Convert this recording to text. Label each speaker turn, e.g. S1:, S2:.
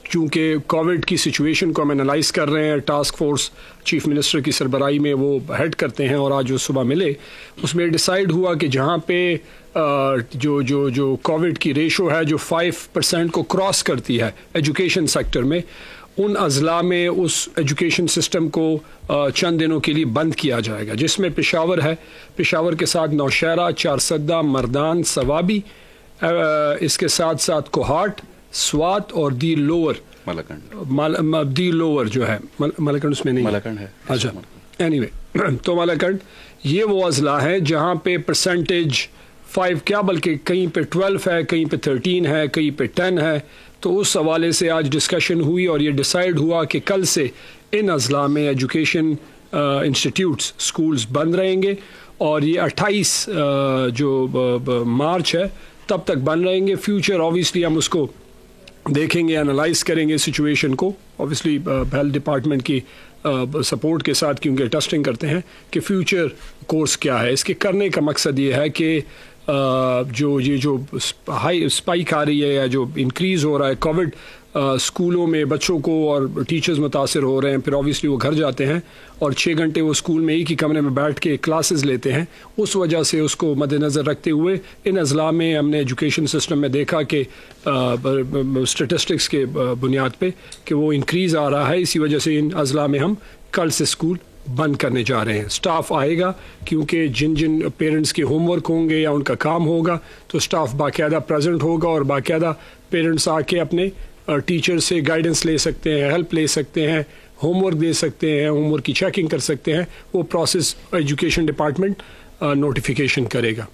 S1: چونکہ کووڈ کی سچویشن کو ہم انالائز کر رہے ہیں، ٹاسک فورس چیف منسٹر کی سربراہی میں وہ ہیڈ کرتے ہیں، اور آج وہ صبح ملے، اس میں ڈیسائیڈ ہوا کہ جہاں پہ جو کووڈ کی ریشو ہے جو 5% کو کراس کرتی ہے ایجوکیشن سیکٹر میں، ان اضلاع میں اس ایجوکیشن سسٹم کو چند دنوں کے لیے بند کیا جائے گا، جس میں پشاور ہے، پشاور کے ساتھ نوشہرہ، چارسدہ، مردان، سوابی، اس کے ساتھ ساتھ کوہاٹ، سوات اور دی لوور، دی لوور جو ہے ملکنڈ اس میں نہیں، ملکنڈ ہے، اچھا اینی وے، تو ملکنڈ یہ وہ اضلاع ہے جہاں پہ پرسنٹیج 5 کیا بلکہ کہیں پہ 12 ہے، کہیں پہ 13 ہے، کہیں پہ 10 ہے. تو اس حوالے سے آج ڈسکشن ہوئی اور یہ ڈیسائیڈ ہوا کہ کل سے ان اضلاع میں ایجوکیشن انسٹیٹیوٹس، اسکولز بند رہیں گے، اور یہ 28 جو مارچ ہے تب تک بند رہیں گے. فیوچر آبویسلی ہم اس کو دیکھیں گے، انالائز کریں گے سچویشن کو، آبویسلی ہیلتھ ڈپارٹمنٹ کی سپورٹ کے ساتھ، کیونکہ ٹیسٹنگ کرتے ہیں کہ فیوچر کورس کیا ہے. اس کے کرنے کا مقصد یہ ہے کہ جو ہائی اسپائک آ رہی ہے یا جو انکریز ہو رہا ہے کووڈ، اسکولوں میں بچوں کو اور ٹیچرز متاثر ہو رہے ہیں، پھر آبویسلی وہ گھر جاتے ہیں اور 6 گھنٹے وہ اسکول میں ایک ہی کمرے میں بیٹھ کے کلاسز لیتے ہیں. اس وجہ سے اس کو مد نظر رکھتے ہوئے ان اضلاع میں ہم نے ایجوکیشن سسٹم میں دیکھا کہ اسٹیٹسٹکس کے بنیاد پہ کہ وہ انکریز آ رہا ہے. اسی وجہ سے ان اضلاع میں ہم کل سے اسکول بند کرنے جا رہے ہیں. اسٹاف آئے گا، کیونکہ جن پیرنٹس کے ہوم ورک ہوں گے یا ان کا کام ہوگا تو اسٹاف باقاعدہ پریزنٹ ہوگا، اور باقاعدہ پیرنٹس آ کے اپنے ٹیچر سے گائیڈنس لے سکتے ہیں، ہیلپ لے سکتے ہیں، ہوم ورک دے سکتے ہیں، ہوم ورک کی چیکنگ کر سکتے ہیں. وہ پروسیس ایجوکیشن ڈپارٹمنٹ نوٹیفیکیشن کرے گا.